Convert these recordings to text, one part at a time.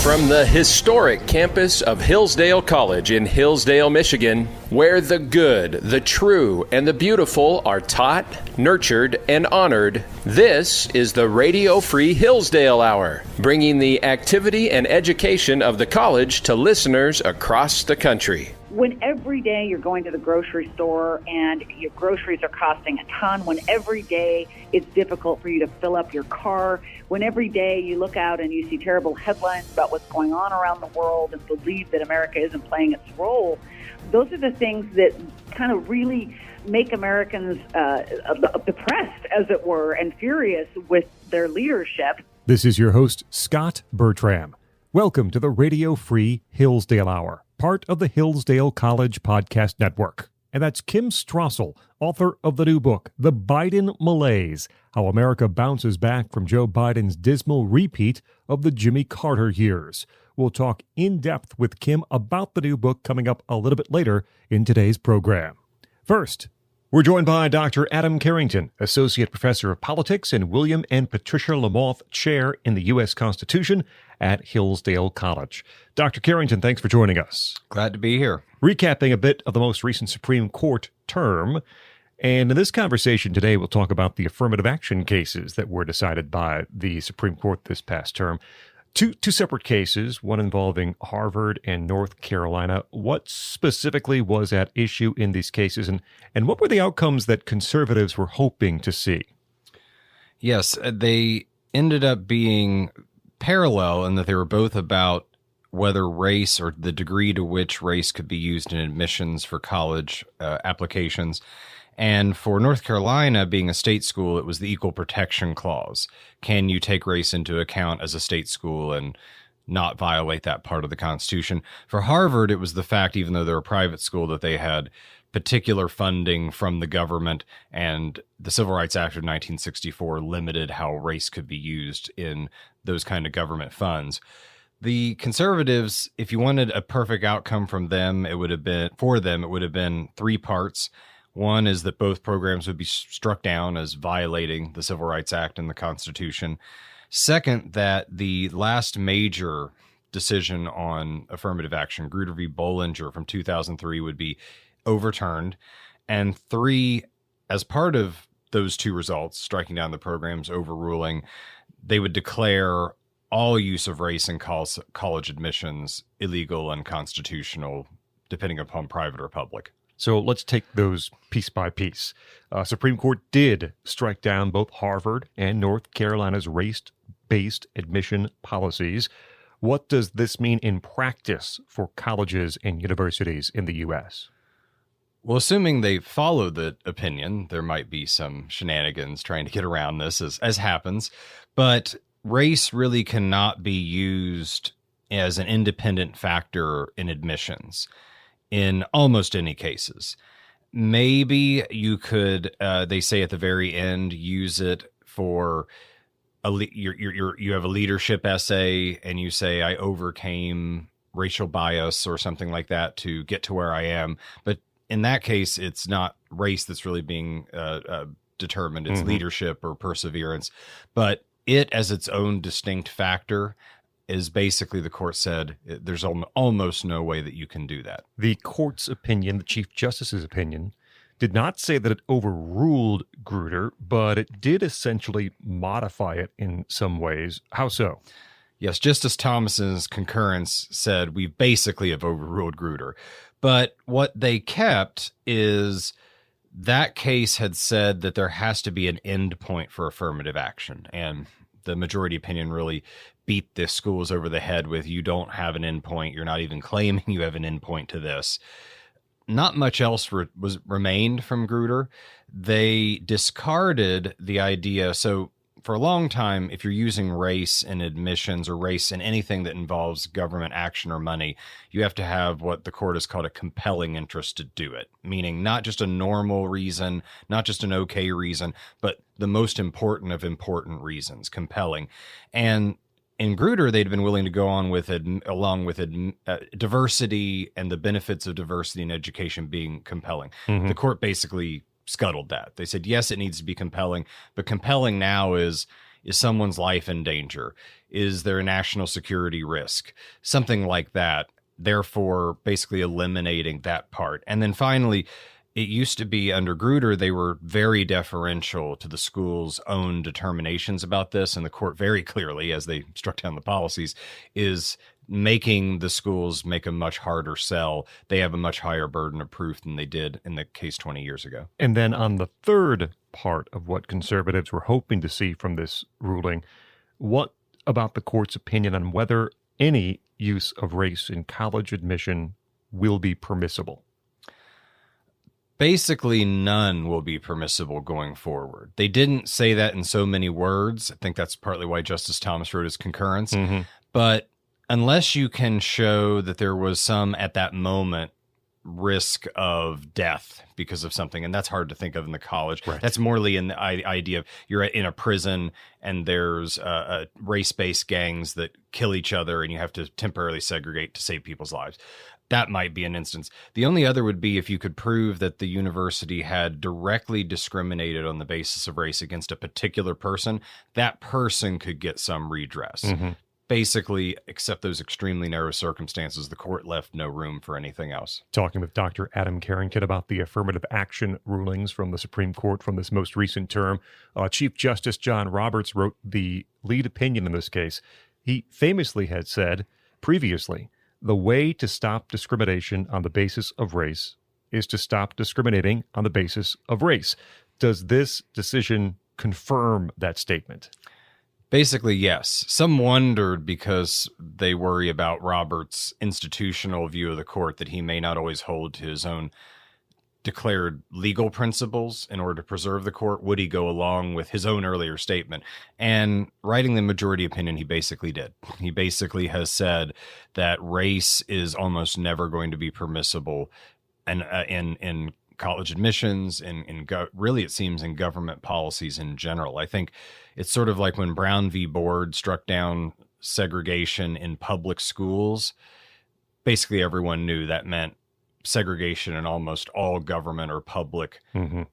From the historic campus of Hillsdale College in Hillsdale, Michigan, where the good, the true, and the beautiful are taught, nurtured, and honored, this is the Radio Free Hillsdale Hour, bringing the activity and education of the college to listeners across the country. When every day you're going to the grocery store and your groceries are costing a ton, when every day it's difficult for you to fill up your car, when every day you look out and you see terrible headlines about what's going on around the world and believe that America isn't playing its role, those are the things that kind of really make Americans depressed, as it were, and furious with their leadership. This is your host, Scot Bertram. Welcome to the Radio Free Hillsdale Hour, part of the Hillsdale College Podcast Network. And that's Kim Strassel, author of the new book, The Biden Malaise, How America Bounces Back from Joe Biden's Dismal Repeat of the Jimmy Carter Years. We'll talk in depth with Kim about the new book coming up a little bit later in today's program. First, we're joined by Dr. Adam Carrington, Associate Professor of Politics and William and Patricia LaMothe Chair in the U.S. Constitution at Hillsdale College. Dr. Carrington, thanks for joining us. Glad to be here. Recapping a bit of the most recent Supreme Court term, and in this conversation today, we'll talk about the affirmative action cases that were decided by the Supreme Court this past term. Two separate cases, one involving Harvard and North Carolina. What specifically was at issue in these cases, and what were the outcomes that conservatives were hoping to see? Yes, they ended up being parallel in that they were both about whether race or the degree to which race could be used in admissions for college applications. And for North Carolina, being a state school, it was the Equal Protection Clause. Can you take race into account as a state school and not violate that part of the Constitution? For Harvard, it was the fact, even though they're a private school, that they had particular funding from the government, and the Civil Rights Act of 1964 limited how race could be used in those kind of government funds. The conservatives, if you wanted a perfect outcome from them, it would have been three parts. One is that both programs would be struck down as violating the Civil Rights Act and the Constitution. Second, that the last major decision on affirmative action, Grutter v. Bollinger from 2003, would be overturned. And three, as part of those two results, striking down the programs, overruling, they would declare all use of race in college admissions illegal and unconstitutional, depending upon private or public. So let's take those piece by piece. Supreme Court did strike down both Harvard and North Carolina's race-based admission policies. What does this mean in practice for colleges and universities in the U.S.? Well, assuming they follow the opinion, there might be some shenanigans trying to get around this, as happens. But race really cannot be used as an independent factor in admissions in almost any cases. Maybe you could, they say at the very end, use it for you have a leadership essay and you say, I overcame racial bias or something like that to get to where I am. But in that case, it's not race that's really being determined. It's leadership or perseverance. But it as its own distinct factor is basically, the court said, there's almost no way that you can do that. The court's opinion, the Chief Justice's opinion, did not say that it overruled Grutter, but it did essentially modify it in some ways. How so? Yes, Justice Thomas's concurrence said we basically have overruled Grutter. But what they kept is that case had said that there has to be an end point for affirmative action. And the majority opinion really beat the schools over the head with, you don't have an end point. You're not even claiming you have an end point to this. Not much else remained from Grutter. They discarded the idea. So for a long time, if you're using race in admissions or race in anything that involves government action or money, you have to have what the court has called a compelling interest to do it, meaning not just a normal reason, not just an okay reason, but the most important of important reasons, compelling. And in Grutter, they'd been willing to go on with along with diversity and the benefits of diversity in education being compelling. The court basically scuttled that. They said, yes, it needs to be compelling, but compelling now is Is someone's life in danger? Is there a national security risk? Something like that. Therefore, basically eliminating that part. And then finally, it used to be under Grutter, they were very deferential to the school's own determinations about this. And the court very clearly, as they struck down the policies, is making the schools make a much harder sell. They have a much higher burden of proof than they did in the case 20 years ago. And then on the third part of what conservatives were hoping to see from this ruling, what about the court's opinion on whether any use of race in college admission will be permissible? Basically, none will be permissible going forward. They didn't say that in so many words. I think that's partly why Justice Thomas wrote his concurrence. Mm-hmm. But unless you can show that there was some, at that moment, risk of death because of something, and that's hard to think of in the college. Right. That's morely in the idea of you're in a prison and there's race-based gangs that kill each other and you have to temporarily segregate to save people's lives. That might be an instance. The only other would be if you could prove that the university had directly discriminated on the basis of race against a particular person. That person could get some redress. Mm-hmm. Basically, except those extremely narrow circumstances, the court left no room for anything else. Talking with Dr. Adam Carrington about the affirmative action rulings from the Supreme Court from this most recent term. Chief Justice John Roberts wrote the lead opinion in this case. He famously had said previously, the way to stop discrimination on the basis of race is to stop discriminating on the basis of race. Does this decision confirm that statement? Basically, yes. Some wondered because they worry about Roberts' institutional view of the court that he may not always hold to his own declared legal principles in order to preserve the court. Would he go along with his own earlier statement? And writing the majority opinion, he basically did. He basically has said that race is almost never going to be permissible and in college admissions, really it seems in government policies in general. I think it's sort of like when Brown v. Board struck down segregation in public schools. Basically everyone knew that meant segregation in almost all government or public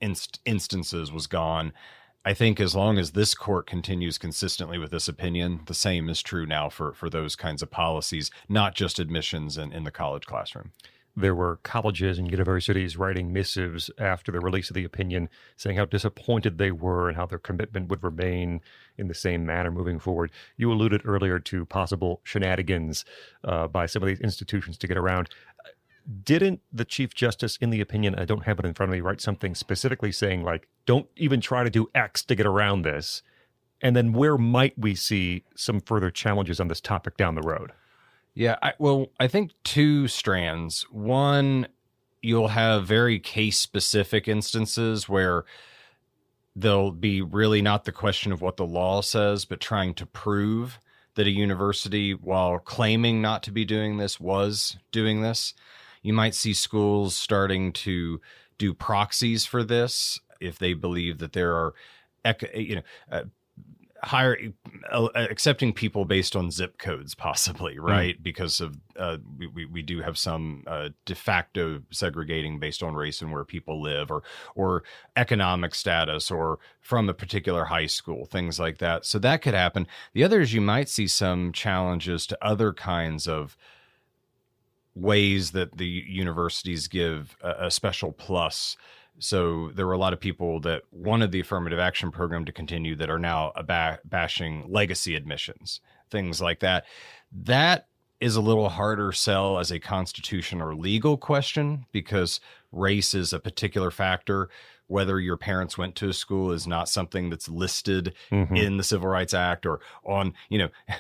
instances was gone. I think as long as this court continues consistently with this opinion, the same is true now for those kinds of policies, not just admissions in the college classroom. There were colleges and universities writing missives after the release of the opinion saying how disappointed they were and how their commitment would remain in the same manner moving forward. You alluded earlier to possible shenanigans by some of these institutions to get around. Didn't the Chief Justice in the opinion, I don't have it in front of me, write something specifically saying, like, don't even try to do X to get around this? And then where might we see some further challenges on this topic down the road? Yeah, I think two strands. One, you'll have very case-specific instances where there'll be really not the question of what the law says, but trying to prove that a university, while claiming not to be doing this, was doing this. You might see schools starting to do proxies for this if they believe that there are, higher accepting people based on zip codes, possibly, right? Because of we do have some de facto segregating based on race and where people live, or economic status, or from a particular high school, things like that. So that could happen. The other is you might see some challenges to other kinds of ways that the universities give a special plus. So there were a lot of people that wanted the affirmative action program to continue that are now bashing legacy admissions, things like that. That is a little harder sell as a constitutional or legal question because race is a particular factor. Whether your parents went to a school is not something that's listed in the Civil Rights Act or on,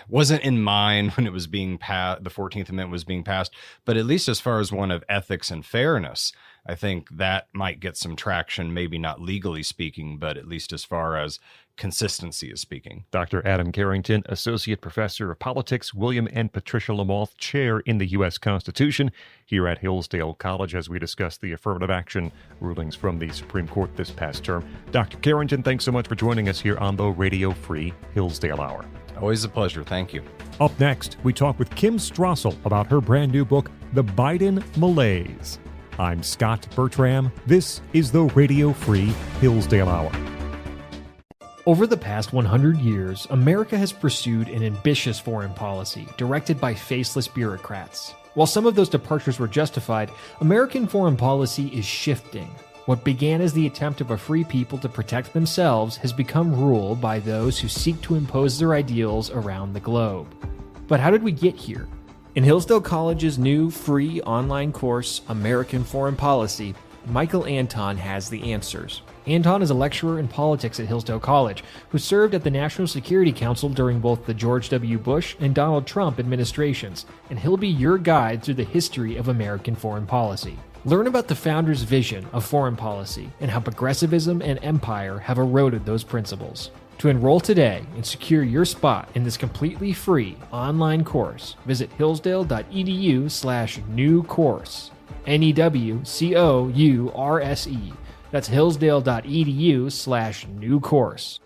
wasn't in mind when it was being passed, the 14th Amendment was being passed. But at least as far as one of ethics and fairness, I think that might get some traction, maybe not legally speaking, but at least as far as consistency is speaking. Dr. Adam Carrington, Associate Professor of Politics, William and Patricia LaMothe Chair in the U.S. Constitution, here at Hillsdale College as we discuss the affirmative action rulings from the Supreme Court this past term. Dr. Carrington, thanks so much for joining us here on the Radio Free Hillsdale Hour. Always a pleasure. Thank you. Up next, we talk with Kim Strassel about her brand new book, The Biden Malaise. I'm Scot Bertram. This is the Radio Free Hillsdale Hour. Over the past 100 years, America has pursued an ambitious foreign policy directed by faceless bureaucrats. While some of those departures were justified, American foreign policy is shifting. What began as the attempt of a free people to protect themselves has become rule by those who seek to impose their ideals around the globe. But how did we get here? In Hillsdale College's new free online course, American Foreign Policy, Michael Anton has the answers. Anton is a lecturer in politics at Hillsdale College, who served at the National Security Council during both the George W. Bush and Donald Trump administrations, and he'll be your guide through the history of American foreign policy. Learn about the founders' vision of foreign policy and how progressivism and empire have eroded those principles. To enroll today and secure your spot in this completely free online course, visit hillsdale.edu/new course. NEWCOURSE. That's hillsdale.edu/new course.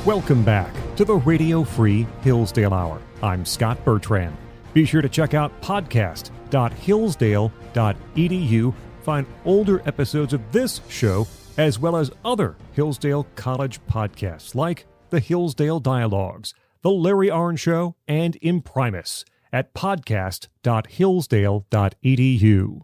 Welcome back to the Radio Free Hillsdale Hour. I'm Scot Bertram. Be sure to check out podcast.hillsdale.edu. Find older episodes of this show as well as other Hillsdale College podcasts like the Hillsdale Dialogues, The Larry Arnn Show, and Imprimis at podcast.hillsdale.edu.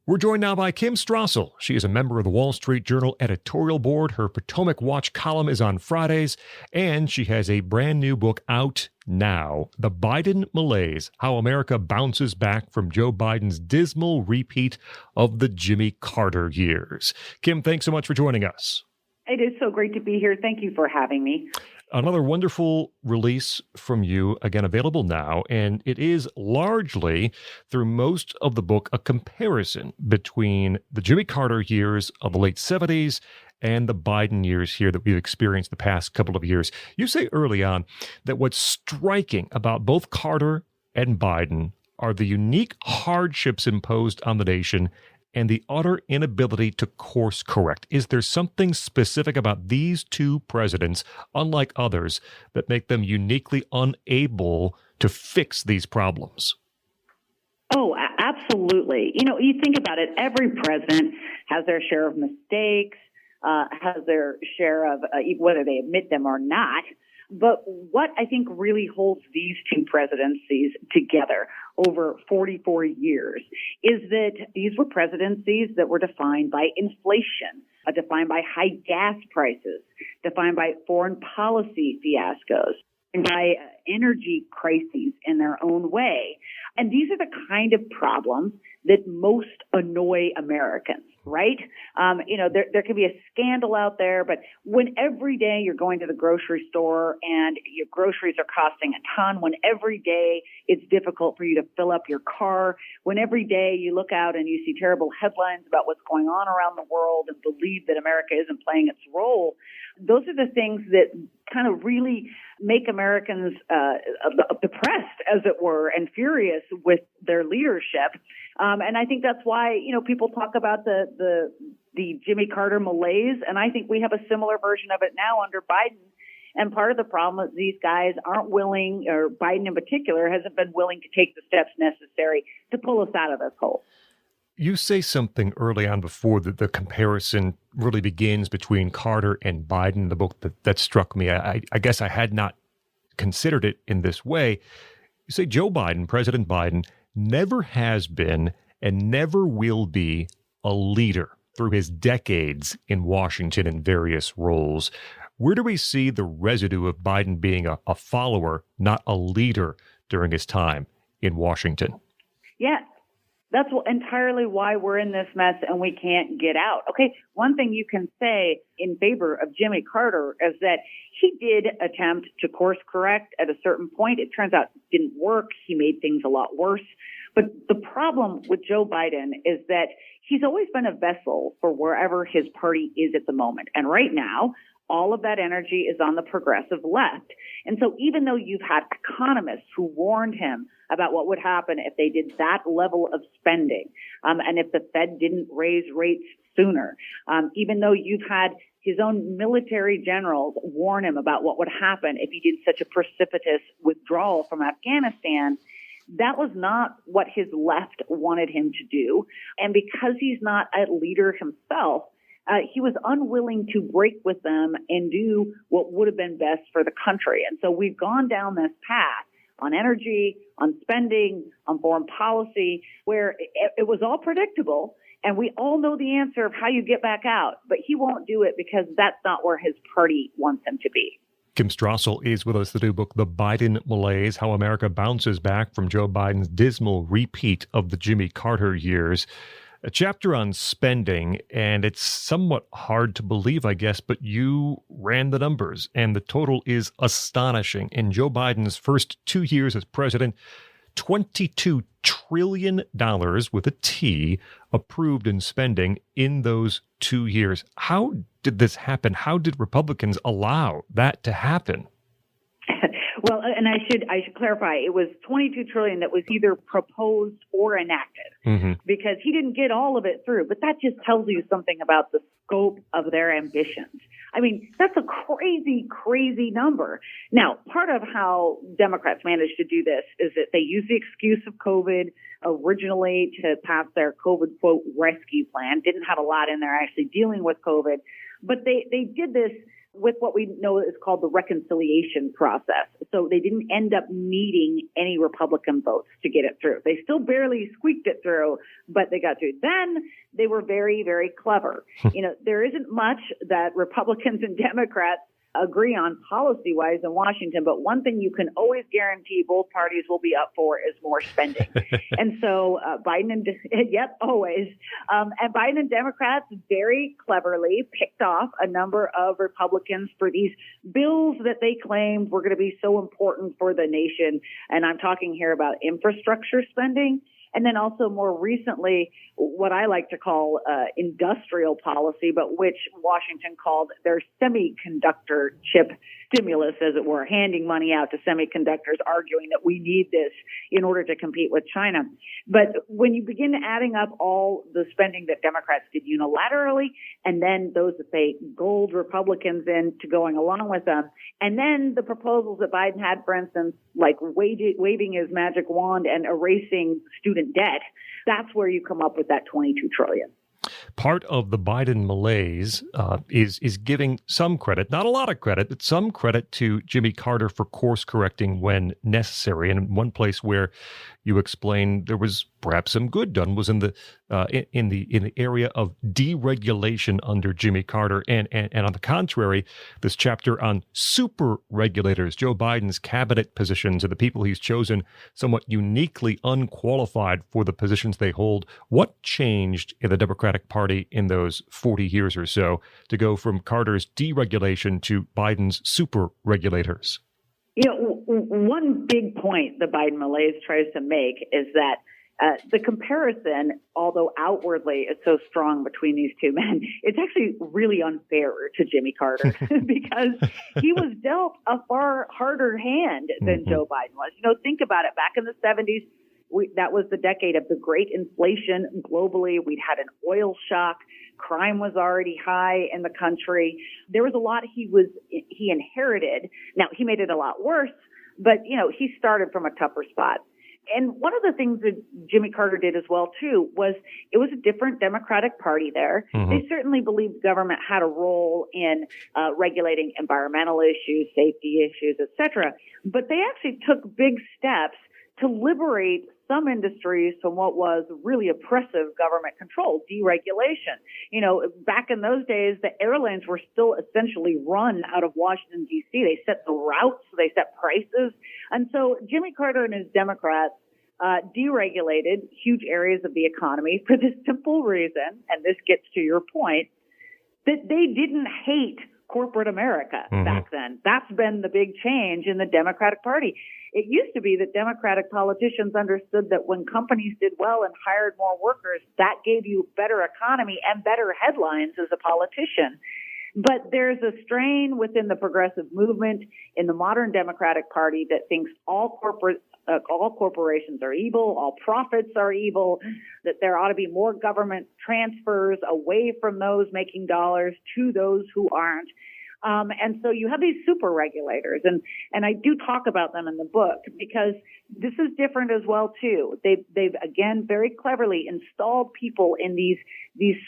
We're joined now by Kim Strassel. She is a member of the Wall Street Journal Editorial Board. Her Potomac Watch column is on Fridays, and she has a brand new book out now, The Biden Malaise, How America Bounces Back from Joe Biden's Dismal Repeat of the Jimmy Carter Years. Kim, thanks so much for joining us. It is so great to be here. Thank you for having me. Another wonderful release from you, again, available now, and it is largely, through most of the book, a comparison between the Jimmy Carter years of the late 70s and the Biden years here that we've experienced the past couple of years. You say early on that what's striking about both Carter and Biden are the unique hardships imposed on the nation and the utter inability to course correct. Is there something specific about these two presidents, unlike others, that make them uniquely unable to fix these problems? Oh, absolutely. You know, you think about it, every president has their share of mistakes, has their share of, whether they admit them or not. But what I think really holds these two presidencies together over 44 years is that these were presidencies that were defined by inflation, defined by high gas prices, defined by foreign policy fiascos, and by energy crises in their own way. And these are the kind of problems that most annoy Americans, right? There can be a scandal out there, but when every day you're going to the grocery store and your groceries are costing a ton, when every day it's difficult for you to fill up your car, when every day you look out and you see terrible headlines about what's going on around the world and believe that America isn't playing its role, those are the things that kind of really make Americans depressed, as it were, and furious with their leadership. And I think that's why, people talk about the Jimmy Carter malaise, and I think we have a similar version of it now under Biden. And part of the problem is these guys aren't willing, or Biden in particular, hasn't been willing to take the steps necessary to pull us out of this hole. You say something early on before that the comparison really begins between Carter and Biden in the book that struck me. I guess I had not considered it in this way. You say Joe Biden, President Biden, never has been and never will be a leader through his decades in Washington in various roles. Where do we see the residue of Biden being a follower, not a leader, during his time in Washington? Yeah. That's entirely why we're in this mess and we can't get out. Okay, one thing you can say in favor of Jimmy Carter is that he did attempt to course correct at a certain point. It turns out it didn't work. He made things a lot worse. But the problem with Joe Biden is that he's always been a vessel for wherever his party is at the moment. And right now, all of that energy is on the progressive left. And so even though you've had economists who warned him about what would happen if they did that level of spending, and if the Fed didn't raise rates sooner, even though you've had his own military generals warn him about what would happen if he did such a precipitous withdrawal from Afghanistan, That was not what his left wanted him to do. And because he's not a leader himself, he was unwilling to break with them and do what would have been best for the country. And so we've gone down this path on energy, on spending, on foreign policy, where it was all predictable. And we all know the answer of how you get back out. But he won't do it because that's not where his party wants him to be. Kim Strassel is with us. The new book, The Biden Malaise, How America Bounces Back from Joe Biden's Dismal Repeat of the Jimmy Carter Years. A chapter on spending, and it's somewhat hard to believe, I guess, but you ran the numbers, and the total is astonishing. In Joe Biden's first 2 years as president, $22 trillion with a T approved in spending in those 2 years. How did this happen? How did Republicans allow that to happen? Well, and I should clarify, it was $22 trillion that was either proposed or enacted, because he didn't get all of it through. But that just tells you something about the scope of their ambitions. I mean, that's a crazy, crazy number. Now, part of how Democrats managed to do this is that they used the excuse of COVID originally to pass their COVID, quote, rescue plan. Didn't have a lot in there actually dealing with COVID. But they did this with what we know is called the reconciliation process. So they didn't end up needing any Republican votes to get it through. They still barely squeaked it through, but they got through. Then they were very, very clever. There isn't much that Republicans and Democrats agree on policy-wise in Washington, but one thing you can always guarantee both parties will be up for is more spending. And so Biden and Biden and Democrats very cleverly picked off a number of Republicans for these bills that they claimed were going to be so important for the nation. And I'm talking here about infrastructure spending. And then also more recently, what I like to call industrial policy, but which Washington called their semiconductor chip stimulus, as it were, handing money out to semiconductors, arguing that we need this in order to compete with China. But when you begin adding up all the spending that Democrats did unilaterally, and then those that they gold Republicans into going along with them, and then the proposals that Biden had, for instance, like waving his magic wand and erasing student debt, that's where you come up with that $22 trillion. Part of the Biden malaise is giving some credit, not a lot of credit, but some credit to Jimmy Carter for course correcting when necessary. And one place where you explain there was perhaps some good done was in the area of deregulation under Jimmy Carter, and on the contrary, this chapter on super regulators, Joe Biden's cabinet positions, and the people he's chosen somewhat uniquely unqualified for the positions they hold. What changed in the Democratic Party in those 40 years or so to go from Carter's deregulation to Biden's super regulators? One big point the Biden malaise tries to make is that the comparison, although outwardly it's so strong between these two men, it's actually really unfair to Jimmy Carter because he was dealt a far harder hand than Joe Biden was. Think about it. Back in the 70s, that was the decade of the great inflation globally. We'd had an oil shock. Crime was already high in the country. There was a lot he inherited. Now, he made it a lot worse, but, he started from a tougher spot. And one of the things that Jimmy Carter did as well, too, was it was a different Democratic Party there. They certainly believed government had a role in regulating environmental issues, safety issues, et cetera. But they actually took big steps to liberate some industries from what was really oppressive government control, deregulation. Back in those days, the airlines were still essentially run out of Washington, D.C. They set the routes, they set prices. And so Jimmy Carter and his Democrats deregulated huge areas of the economy for this simple reason, and this gets to your point, that they didn't hate corporate America back then. That's been the big change in the Democratic Party. It used to be that Democratic politicians understood that when companies did well and hired more workers, that gave you better economy and better headlines as a politician. But there's a strain within the progressive movement in the modern Democratic Party that thinks all corporations are evil, all profits are evil, that there ought to be more government transfers away from those making dollars to those who aren't. And so you have these super regulators, and I do talk about them in the book because this is different as well too. They've again very cleverly installed people in these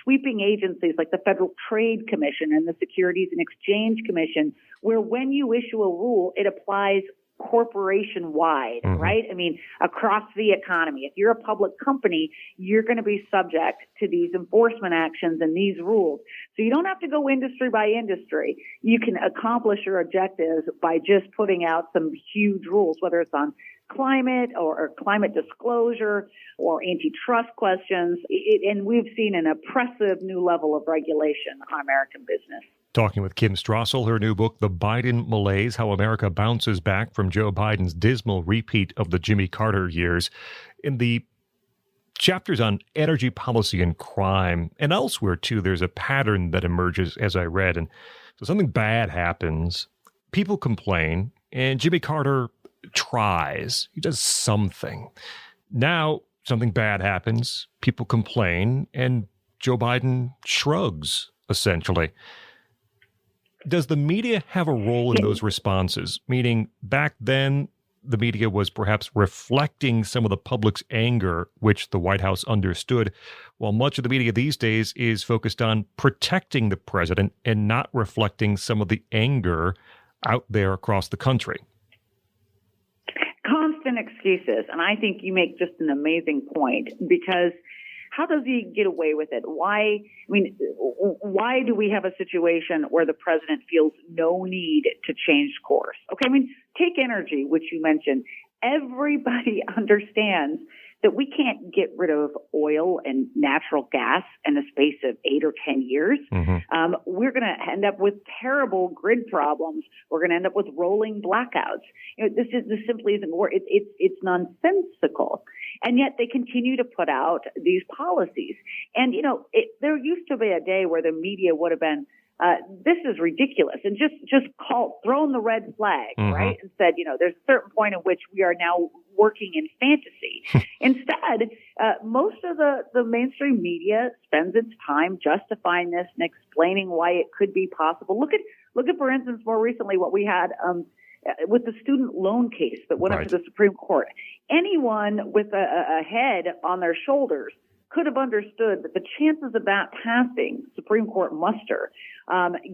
sweeping agencies like the Federal Trade Commission and the Securities and Exchange Commission, where when you issue a rule, it applies corporation-wide, right? I mean, across the economy. If you're a public company, you're going to be subject to these enforcement actions and these rules. So you don't have to go industry by industry. You can accomplish your objectives by just putting out some huge rules, whether it's on climate or climate disclosure or antitrust questions. And we've seen an oppressive new level of regulation on American business. Talking with Kim Strassel, her new book, The Biden Malaise, How America Bounces Back from Joe Biden's Dismal Repeat of the Jimmy Carter Years. In the chapters on energy policy and crime, and elsewhere too, there's a pattern that emerges as I read. And so something bad happens, people complain, and Jimmy Carter tries. He does something. Now something bad happens, people complain, and Joe Biden shrugs, essentially. Does the media have a role in those responses? Meaning, back then, the media was perhaps reflecting some of the public's anger, which the White House understood, while much of the media these days is focused on protecting the president and not reflecting some of the anger out there across the country. Constant excuses. And I think you make just an amazing point, because how does he get away with it? Why do we have a situation where the president feels no need to change course? Okay, I mean, take energy, which you mentioned. Everybody understands that we can't get rid of oil and natural gas in the space of 8 or 10 years. We're going to end up with terrible grid problems. We're going to end up with rolling blackouts. This simply isn't work. It's nonsensical. And yet they continue to put out these policies. And, there used to be a day where the media would have been, this is ridiculous, and just thrown the red flag, right? And said, there's a certain point at which we are now working in fantasy. Instead, most of the mainstream media spends its time justifying this and explaining why it could be possible. Look at, for instance, more recently what we had with the student loan case that went up to the Supreme Court. Anyone with a head on their shoulders could have understood that the chances of that passing Supreme Court muster,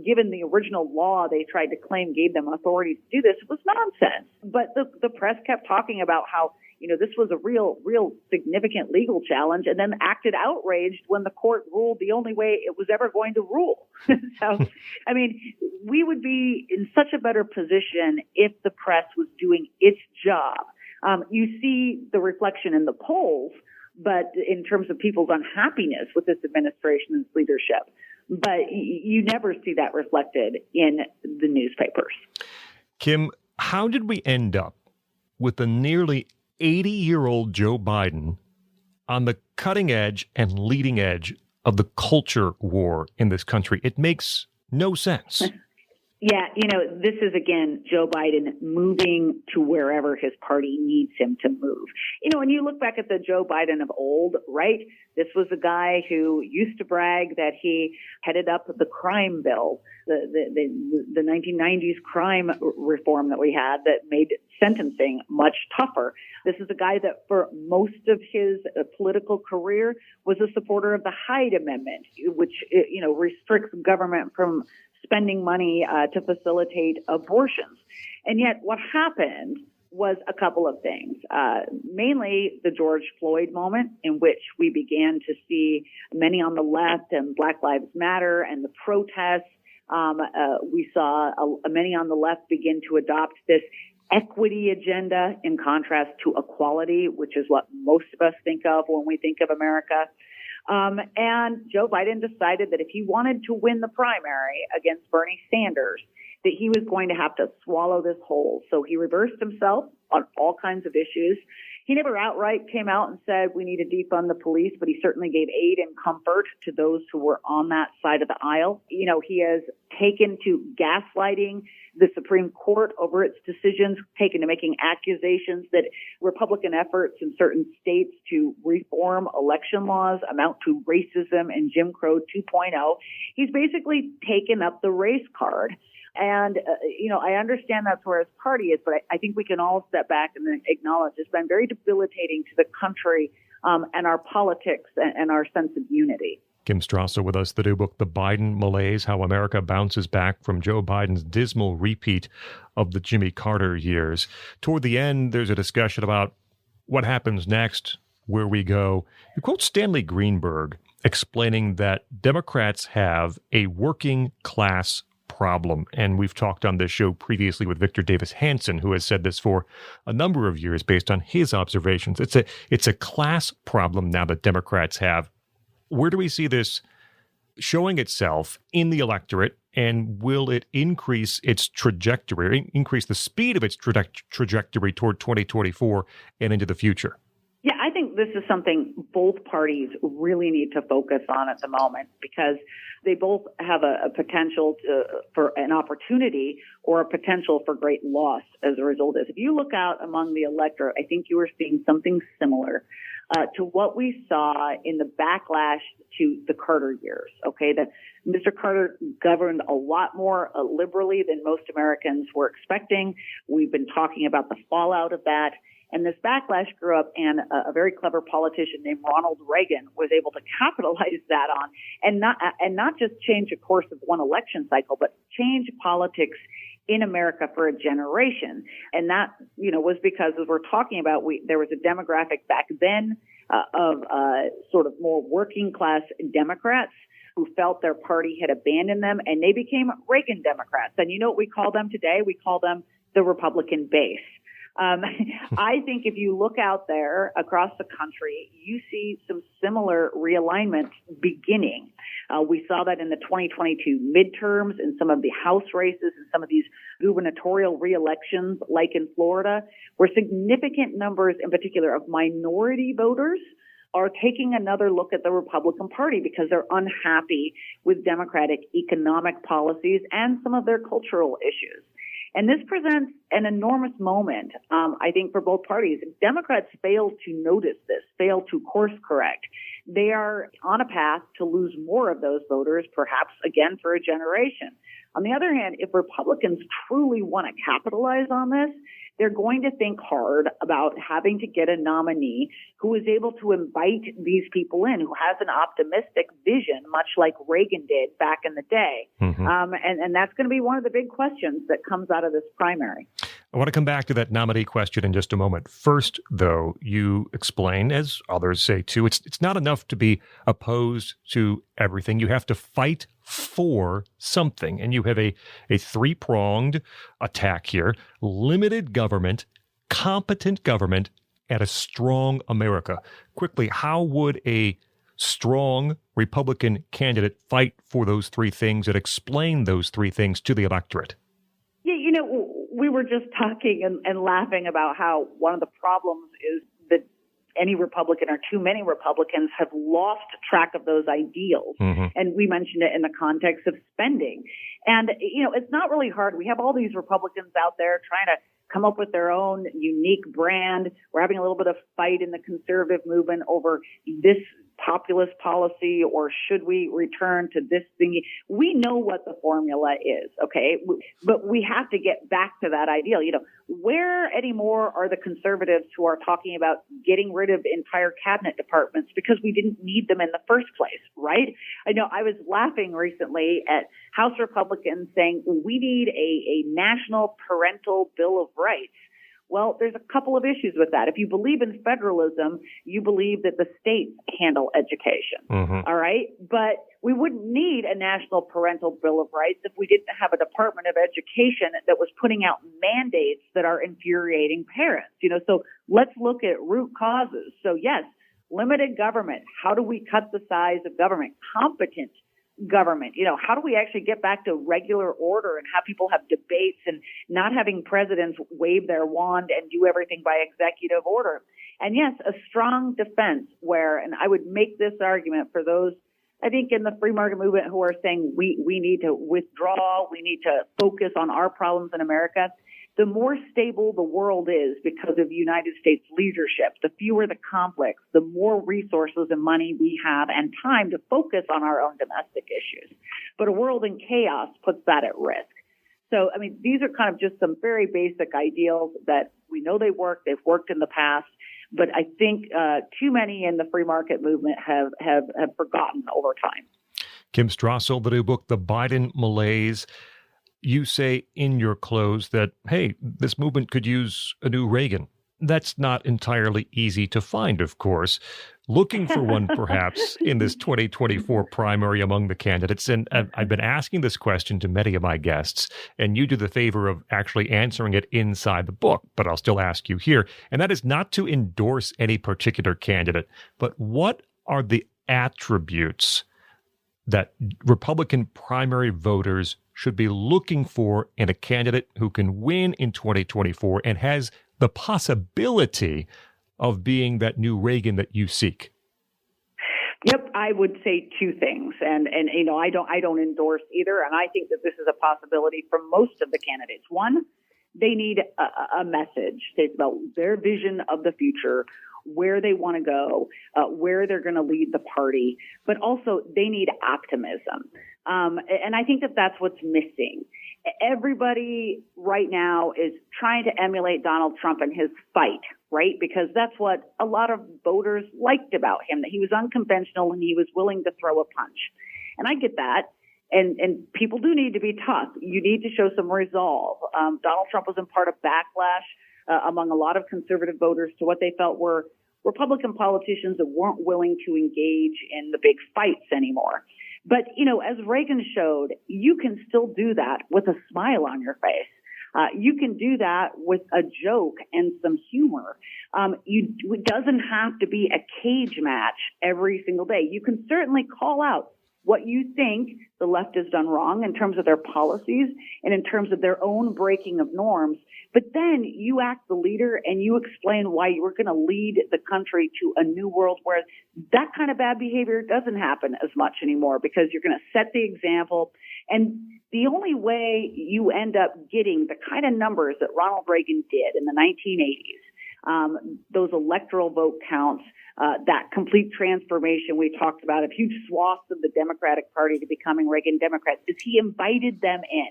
given the original law they tried to claim gave them authority to do this, was nonsense. But the press kept talking about how, this was a real significant legal challenge, and then acted outraged when the court ruled the only way it was ever going to rule. So, I mean, we would be in such a better position if the press was doing its job. You see the reflection in the polls, but in terms of people's unhappiness with this administration and its leadership. But you never see that reflected in the newspapers. Kim, how did we end up with a nearly 80-year-old Joe Biden on the cutting edge and leading edge of the culture war in this country? It makes no sense. Yeah, this is, again, Joe Biden moving to wherever his party needs him to move. When you look back at the Joe Biden of old, right, this was a guy who used to brag that he headed up the crime bill, the 1990s crime reform that we had that made sentencing much tougher. This is a guy that for most of his political career was a supporter of the Hyde Amendment, which, restricts government from spending money to facilitate abortions. And yet what happened was a couple of things, mainly the George Floyd moment, in which we began to see many on the left and Black Lives Matter and the protests. We saw many on the left begin to adopt this equity agenda in contrast to equality, which is what most of us think of when we think of America. And Joe Biden decided that if he wanted to win the primary against Bernie Sanders, that he was going to have to swallow this whole. So he reversed himself on all kinds of issues. He never outright came out and said we need to defund the police, but he certainly gave aid and comfort to those who were on that side of the aisle. He has taken to gaslighting the Supreme Court over its decisions, taken to making accusations that Republican efforts in certain states to reform election laws amount to racism and Jim Crow 2.0. He's basically taken up the race card. And, I understand that's where his party is, but I think we can all step back and acknowledge it's been very debilitating to the country and our politics and our sense of unity. Kim Strassel with us, the new book, The Biden Malaise, How America Bounces Back from Joe Biden's Dismal Repeat of the Jimmy Carter Years. Toward the end, there's a discussion about what happens next, where we go. You quote Stanley Greenberg explaining that Democrats have a working class problem. And we've talked on this show previously with Victor Davis Hanson, who has said this for a number of years based on his observations. It's a class problem now that Democrats have. Where do we see this showing itself in the electorate, and will it increase its trajectory, increase the speed of its trajectory toward 2024 and into the future? Yeah, I think this is something both parties really need to focus on at the moment, because they both have a potential for an opportunity or a potential for great loss as a result of this. If you look out among the electorate, I think you are seeing something similar to what we saw in the backlash to the Carter years. Okay, that Mr. Carter governed a lot more liberally than most Americans were expecting. We've been talking about the fallout of that. And this backlash grew up, and a very clever politician named Ronald Reagan was able to capitalize that on, and not just change the course of one election cycle, but change politics in America for a generation. And that, was because, as we're talking about, there was a demographic back then of sort of more working class Democrats who felt their party had abandoned them, and they became Reagan Democrats. And you know what we call them today? We call them the Republican base. I think if you look out there across the country, you see some similar realignment beginning. We saw that in the 2022 midterms, in some of the House races, and some of these gubernatorial reelections, like in Florida, where significant numbers, in particular, of minority voters are taking another look at the Republican Party because they're unhappy with Democratic economic policies and some of their cultural issues. And this presents an enormous moment, I think, for both parties. Democrats fail to notice this, fail to course correct. They are on a path to lose more of those voters, perhaps again for a generation. On the other hand, if Republicans truly want to capitalize on this, they're going to think hard about having to get a nominee who is able to invite these people in, who has an optimistic vision, much like Reagan did back in the day. Mm-hmm. And that's going to be one of the big questions that comes out of this primary. I want to come back to that nominee question in just a moment. First, though, you explain, as others say too, it's not enough to be opposed to everything. You have to fight for something. And you have a three-pronged attack here: limited government, competent government, and a strong America. Quickly, how would a strong Republican candidate fight for those three things and explain those three things to the electorate? Yeah, we were just talking and laughing about how one of the problems is that any Republican or too many Republicans have lost track of those ideals. Mm-hmm. And we mentioned it in the context of spending. And, it's not really hard. We have all these Republicans out there trying to come up with their own unique brand. We're having a little bit of fight in the conservative movement over this populist policy, or should we return to this thing? We know what the formula is, okay? But we have to get back to that ideal. Where anymore are the conservatives who are talking about getting rid of entire cabinet departments because we didn't need them in the first place, right? I know I was laughing recently at House Republicans saying we need a national parental bill of rights. Well, there's a couple of issues with that. If you believe in federalism, you believe that the states handle education. Mm-hmm. All right. But we wouldn't need a national parental bill of rights if we didn't have a Department of Education that was putting out mandates that are infuriating parents. So let's look at root causes. So yes, limited government. How do we cut the size of government? Competent government. How do we actually get back to regular order and have people have debates and not having presidents wave their wand and do everything by executive order? And yes, a strong defense where, and I would make this argument for those, I think, in the free market movement who are saying we need to withdraw, we need to focus on our problems in America. The more stable the world is because of United States leadership, the fewer the conflicts, the more resources and money we have and time to focus on our own domestic issues. But a world in chaos puts that at risk. So, I mean, these are kind of just some very basic ideals that we know they work. They've worked in the past. But I think too many in the free market movement have forgotten over time. Kim Strassel, the new book, The Biden Malaise. You say in your close that, hey, this movement could use a new Reagan. That's not entirely easy to find, of course. Looking for one, perhaps, in this 2024 primary among the candidates. And I've been asking this question to many of my guests, and you do the favor of actually answering it inside the book, but I'll still ask you here. And that is not to endorse any particular candidate, but what are the attributes that Republican primary voters should be looking for in a candidate who can win in 2024 and has the possibility of being that new Reagan that you seek? Yep, I would say two things, and you know, I don't endorse either, and I think that this is a possibility for most of the candidates. One, they need a message about their vision of the future, where they want to go, where they're going to lead the party, but also they need optimism, and I think that that's what's missing. Everybody right now is trying to emulate Donald Trump and his fight, right? Because that's what a lot of voters liked about him, that he was unconventional and he was willing to throw a punch. And I get that. And people do need to be tough. You need to show some resolve. Donald Trump was in part of backlash among a lot of conservative voters to what they felt were Republican politicians that weren't willing to engage in the big fights anymore. But, you know, as Reagan showed, you can still do that with a smile on your face. You can do that with a joke and some humor. It doesn't have to be a cage match every single day. You can certainly call out what you think the left has done wrong in terms of their policies and in terms of their own breaking of norms. But then you act the leader and you explain why you were going to lead the country to a new world where that kind of bad behavior doesn't happen as much anymore, because you're going to set the example. And the only way you end up getting the kind of numbers that Ronald Reagan did in the 1980s, those electoral vote counts, that complete transformation we talked about of huge swaths of the Democratic Party to becoming Reagan Democrats, is he invited them in.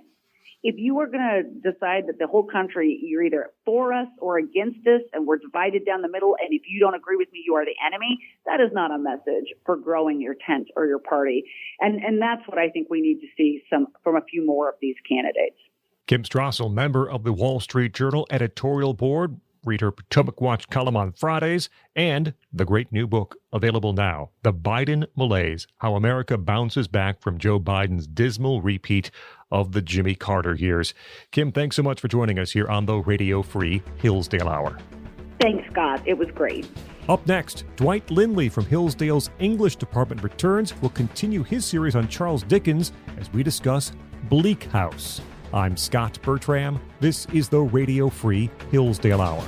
If you are going to decide that the whole country, you're either for us or against us, and we're divided down the middle, and if you don't agree with me, you are the enemy, that is not a message for growing your tent or your party. And that's what I think we need to see from a few more of these candidates. Kim Strassel, member of the Wall Street Journal Editorial Board. Read her Potomac Watch column on Fridays, and the great new book available now, The Biden Malaise, How America Bounces Back from Joe Biden's Dismal Repeat of the Jimmy Carter Years. Kim, thanks so much for joining us here on the Radio Free Hillsdale Hour. Thanks, Scott. It was great. Up next, Dwight Lindley from Hillsdale's English Department returns. We'll continue his series on Charles Dickens as we discuss Bleak House. I'm Scot Bertram. This is the Radio Free Hillsdale Hour.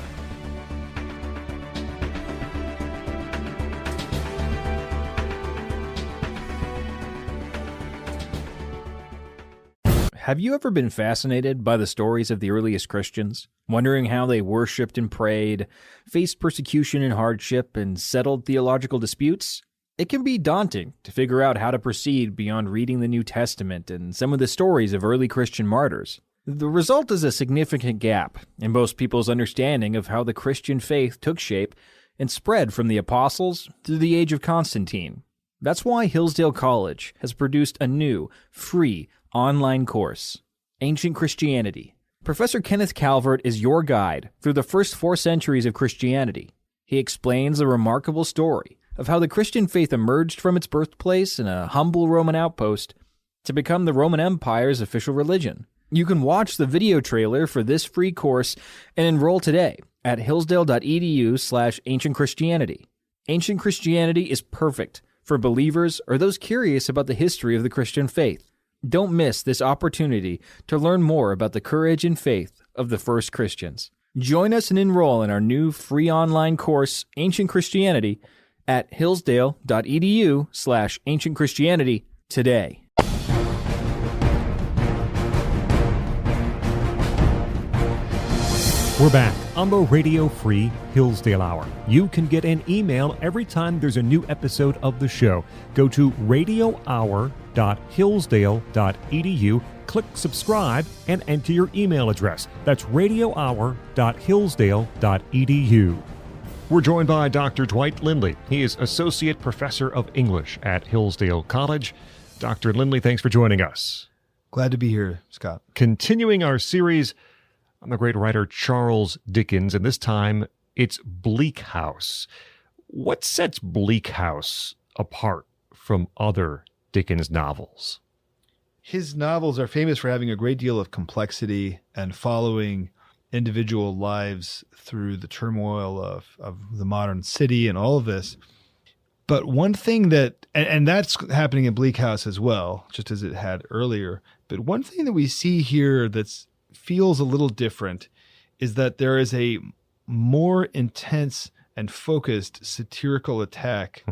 Have you ever been fascinated by the stories of the earliest Christians, wondering how they worshipped and prayed, faced persecution and hardship, and settled theological disputes? It can be daunting to figure out how to proceed beyond reading the New Testament and some of the stories of early Christian martyrs. The result is a significant gap in most people's understanding of how the Christian faith took shape and spread from the apostles through the age of Constantine. That's why Hillsdale College has produced a new, free, online course, Ancient Christianity. Professor Kenneth Calvert is your guide through the first 4 centuries of Christianity. He explains a remarkable story of how the Christian faith emerged from its birthplace in a humble Roman outpost to become the Roman Empire's official religion. You can watch the video trailer for this free course and enroll today at hillsdale.edu/Ancient Christianity. Ancient Christianity is perfect for believers or those curious about the history of the Christian faith. Don't miss this opportunity to learn more about the courage and faith of the first Christians. Join us and enroll in our new free online course, Ancient Christianity, at hillsdale.edu/Ancient Christianity today. We're back on the Radio Free Hillsdale Hour. You can get an email every time there's a new episode of the show. Go to radiohour.hillsdale.edu, click subscribe, and enter your email address. That's radiohour.hillsdale.edu. We're joined by Dr. Dwight Lindley. He is Associate Professor of English at Hillsdale College. Dr. Lindley, thanks for joining us. Glad to be here, Scott. Continuing our series on the great writer Charles Dickens, and this time it's Bleak House. What sets Bleak House apart from other Dickens novels? His novels are famous for having a great deal of complexity and following individual lives through the turmoil of the modern city and all of this. But one thing that, and that's happening in Bleak House as well, just as it had earlier, but one thing that we see here that's feels a little different is that there is a more intense and focused satirical attack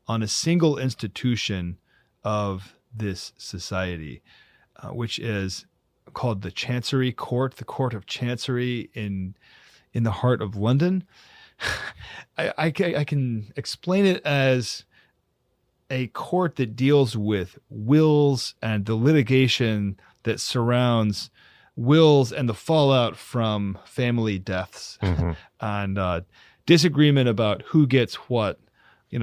on a single institution of this society, which is called the Chancery Court, the Court of Chancery in the heart of London. I can explain it as a court that deals with wills and the litigation that surrounds wills and the fallout from family deaths and disagreement about who gets what,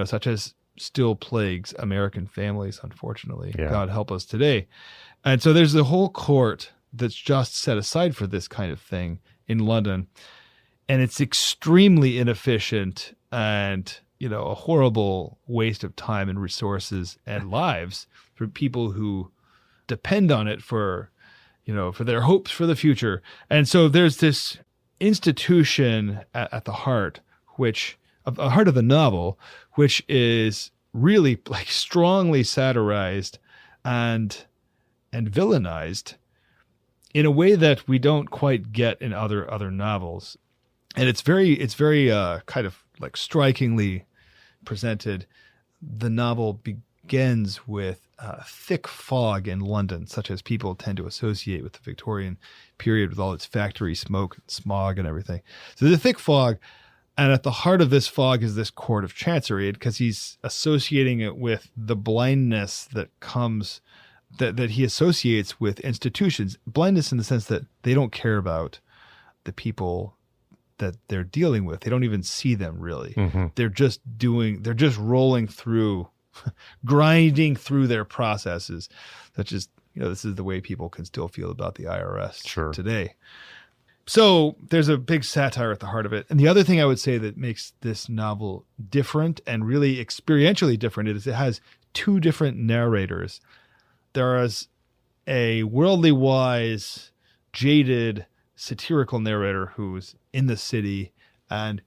such as still plagues American families, unfortunately. Yeah. God help us today. And so there's the whole court that's just set aside for this kind of thing in London. And it's extremely inefficient and, a horrible waste of time and resources and lives for people who depend on it for their hopes for the future. And so there's this institution at the heart, the heart of the novel, which is really like strongly satirized and villainized in a way that we don't quite get in other novels. And it's very kind of like strikingly presented. The novel begins with thick fog in London, such as people tend to associate with the Victorian period with all its factory smoke and smog and everything. So the thick fog, and at the heart of this fog is this Court of Chancery, because he's associating it with the blindness that comes, that he associates with institutions. Blindness in the sense that they don't care about the people that they're dealing with. They don't even see them really. Mm-hmm. They're just rolling through, grinding through their processes, such as, this is the way people can still feel about the IRS today. So there's a big satire at the heart of it. And the other thing I would say that makes this novel different and really experientially different is it has two different narrators. There is a worldly wise, jaded, satirical narrator who's in the city, and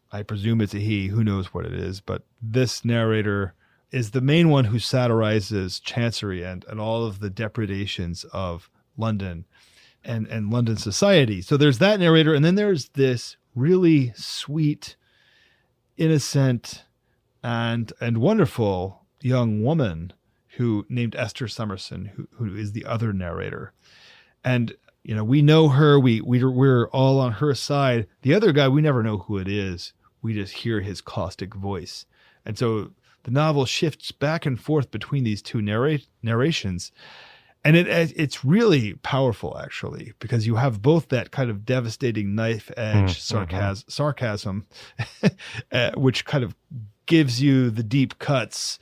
I presume it's a he, who knows what it is, but this narrator is the main one who satirizes Chancery and all of the depredations of London and London society. So there's that narrator, and then there's this really sweet, innocent, and wonderful young woman named Esther Summerson, who is the other narrator. And we know her. We're all on her side. The other guy, we never know who it is. We just hear his caustic voice. And so the novel shifts back and forth between these two narrations. And it's really powerful, actually, because you have both that kind of devastating knife edge sarcasm, which kind of gives you the deep cuts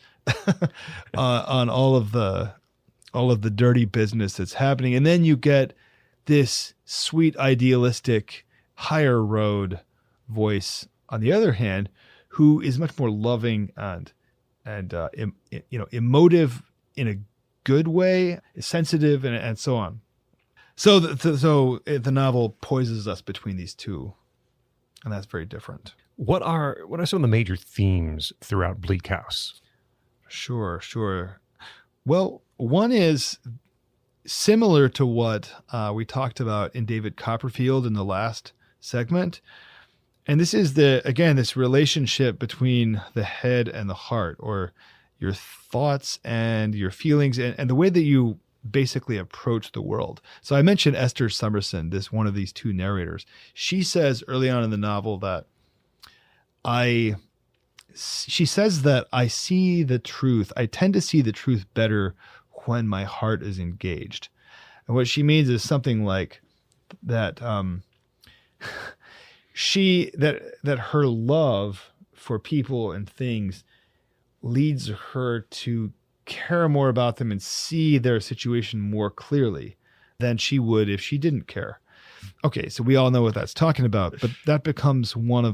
on all of the dirty business that's happening. And then you get this sweet, idealistic, higher road voice on the other hand, who is much more loving and emotive in a good way, sensitive, and so on. So the novel poises us between these two, and that's very different. What are some of the major themes throughout Bleak House? Sure. Well, one is similar to what we talked about in David Copperfield in the last segment. And this is this relationship between the head and the heart, or your thoughts and your feelings, and the way that you basically approach the world. So I mentioned Esther Summerson, this one of these two narrators. She says early on in the novel that she says that I see the truth. I tend to see the truth better when my heart is engaged. And what she means is something like that that her love for people and things leads her to care more about them and see their situation more clearly than she would if she didn't care. Okay, so we all know what that's talking about, but that becomes one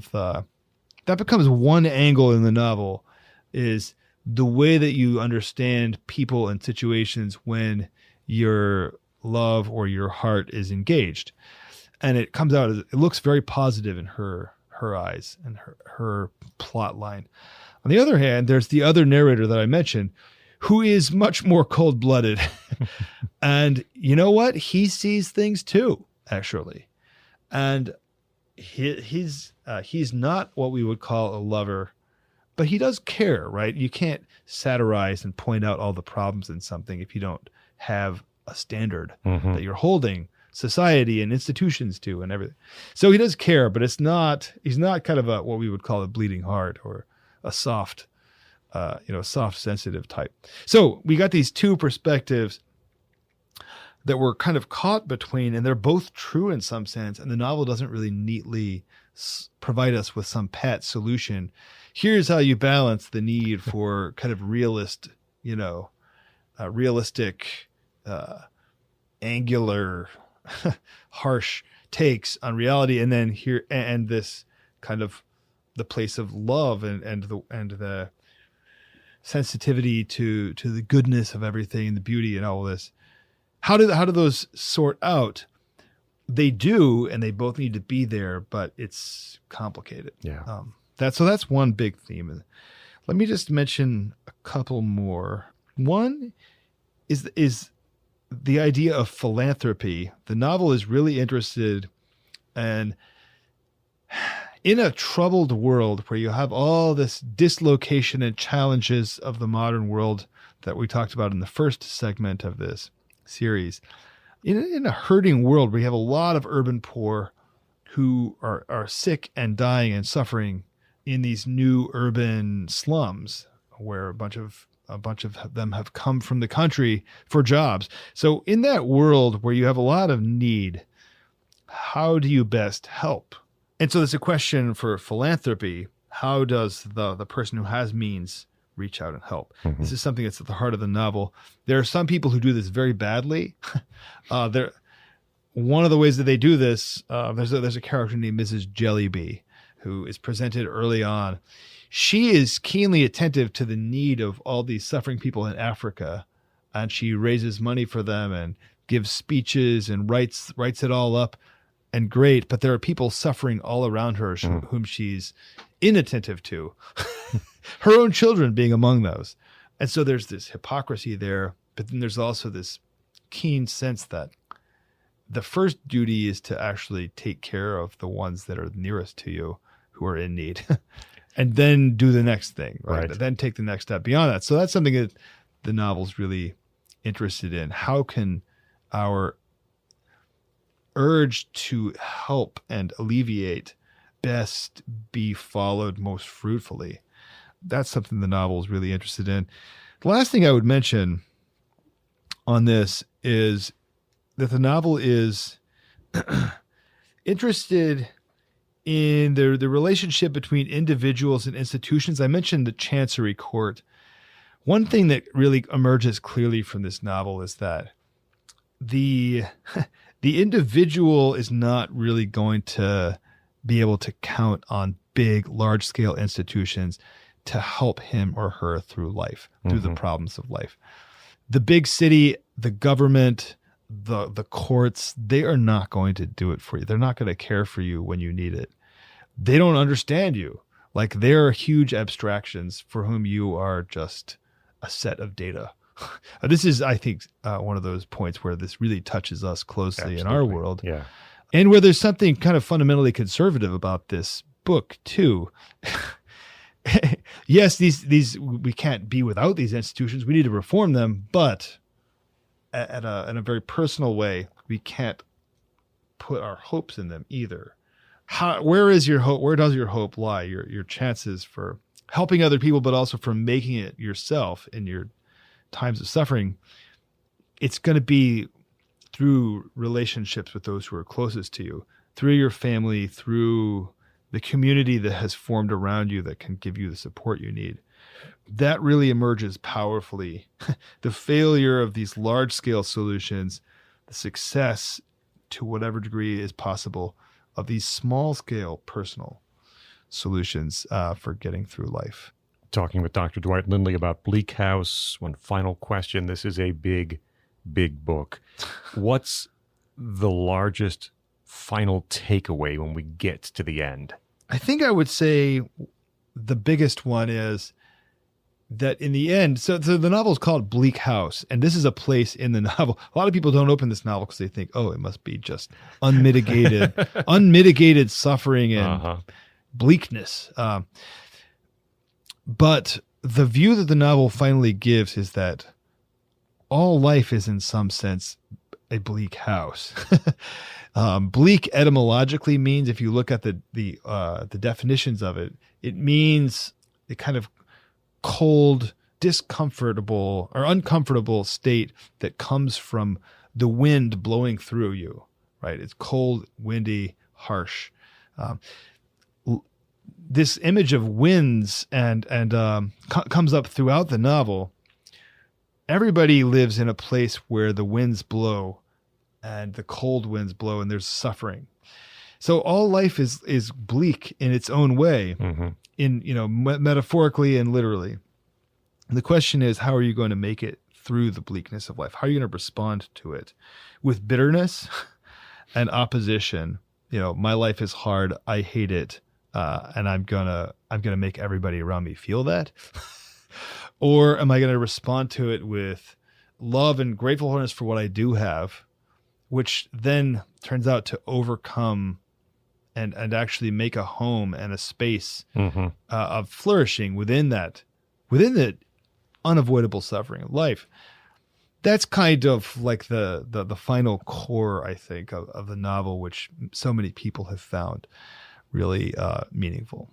angle in the novel, is the way that you understand people and situations when your love or your heart is engaged. And it comes out, it looks very positive in her eyes and her plot line. On the other hand, there's the other narrator that I mentioned, who is much more cold-blooded. And you know what? He sees things too, actually. And he's not what we would call a lover, but he does care, right? You can't satirize and point out all the problems in something if you don't have a standard that you're holding society and institutions to and everything. So he does care, but he's not kind of what we would call a bleeding heart or a soft, sensitive type. So we got these two perspectives that we're kind of caught between, and they're both true in some sense. And the novel doesn't really neatly provide us with some pat solution. Here's how you balance the need for kind of realistic, angular, harsh takes on reality, and then here and this kind of the place of love and the sensitivity to the goodness of everything and the beauty and all this. How do those sort out? They do, and they both need to be there, but it's complicated. Yeah. That's one big theme. Let me just mention a couple more. One is the idea of philanthropy. The novel is really interested in a troubled world where you have all this dislocation and challenges of the modern world that we talked about in the first segment of this series. In a hurting world where you have a lot of urban poor who are sick and dying and suffering in these new urban slums where a bunch of them have come from the country for jobs. So in that world where you have a lot of need, how do you best help? And so there's a question for philanthropy. How does the person who has means reach out and help? Mm-hmm. This is something that's at the heart of the novel. There are some people who do this very badly. One of the ways that they do this, there's a character named Mrs. Jellyby who is presented early on. She is keenly attentive to the need of all these suffering people in Africa, and she raises money for them and gives speeches and writes it all up. And great, but there are people suffering all around her whom she's inattentive to, her own children being among those. And so there's this hypocrisy there, but then there's also this keen sense that the first duty is to actually take care of the ones that are nearest to you who are in need, and then do the next thing, right? Then take the next step beyond that. So that's something that the novel's really interested in. How can our urge to help and alleviate best be followed most fruitfully? That's something the novel is really interested in. The last thing I would mention on this is that the novel is interested in the relationship between individuals and institutions. I mentioned the Chancery Court. One thing that really emerges clearly from this novel is that the individual is not really going to be able to count on big, large-scale institutions to help him or her through life, through the problems of life. The big city, the government, the courts, they are not going to do it for you. They're not going to care for you when you need it. They don't understand you. Like, they're huge abstractions for whom you are just a set of data. This is, I think, one of those points where this really touches us closely in our world. Yeah. And where there's something kind of fundamentally conservative about this book, too. Yes, these we can't be without these institutions. We need to reform them, but in a very personal way, we can't put our hopes in them either. Where is your hope? Where does your hope lie? Your chances for helping other people, but also for making it yourself in your times of suffering. It's going to be through relationships with those who are closest to you, through your family, through the community that has formed around you that can give you the support you need. That really emerges powerfully. The failure of these large-scale solutions, the success to whatever degree is possible of these small-scale personal solutions for getting through life. Talking with Dr. Dwight Lindley about Bleak House. One final question. This is a big book. What's the largest final takeaway when we get to the end? I think I would say the biggest one is that in the end, so the novel is called Bleak House, and this is a place in the novel. A lot of people don't open this novel because they think, oh, it must be just unmitigated suffering and bleakness. But the view that the novel finally gives is that all life is in some sense a bleak house. Bleak etymologically means, if you look at the definitions of it, it means a kind of cold, discomfortable or uncomfortable state that comes from the wind blowing through you, right? It's cold, windy, harsh. This image of winds and comes up throughout the novel. Everybody lives in a place where the winds blow and the cold winds blow and there's suffering. So all life is bleak in its own way, in metaphorically and literally. And the question is, how are you going to make it through the bleakness of life? How are you going to respond to it? With bitterness and opposition. My life is hard. I hate it. And I'm gonna make everybody around me feel that. Or am I going to respond to it with love and gratefulness for what I do have, which then turns out to overcome and actually make a home and a space of flourishing within the unavoidable suffering of life. That's kind of like the final core, I think, of the novel, which so many people have found really meaningful.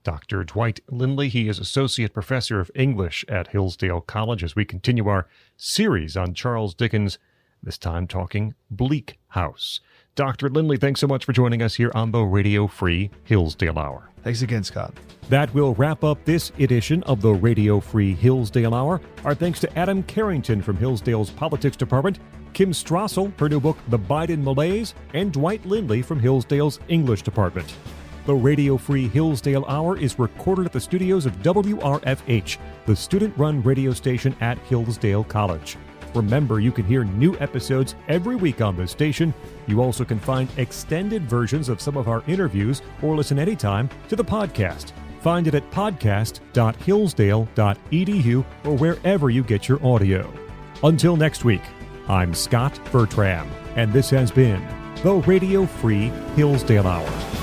Dr. Dwight Lindley, he is Associate Professor of English at Hillsdale College as we continue our series on Charles Dickens, this time talking Bleak House. Dr. Lindley, thanks so much for joining us here on the Radio Free Hillsdale Hour. Thanks again, Scott. That will wrap up this edition of the Radio Free Hillsdale Hour. Our thanks to Adam Carrington from Hillsdale's Politics Department, Kim Strassel, her new book, The Biden Malaise, and Dwight Lindley from Hillsdale's English Department. The Radio Free Hillsdale Hour is recorded at the studios of WRFH, the student-run radio station at Hillsdale College. Remember, you can hear new episodes every week on this station. You also can find extended versions of some of our interviews or listen anytime to the podcast. Find it at podcast.hillsdale.edu or wherever you get your audio. Until next week, I'm Scot Bertram, and this has been the Radio Free Hillsdale Hour.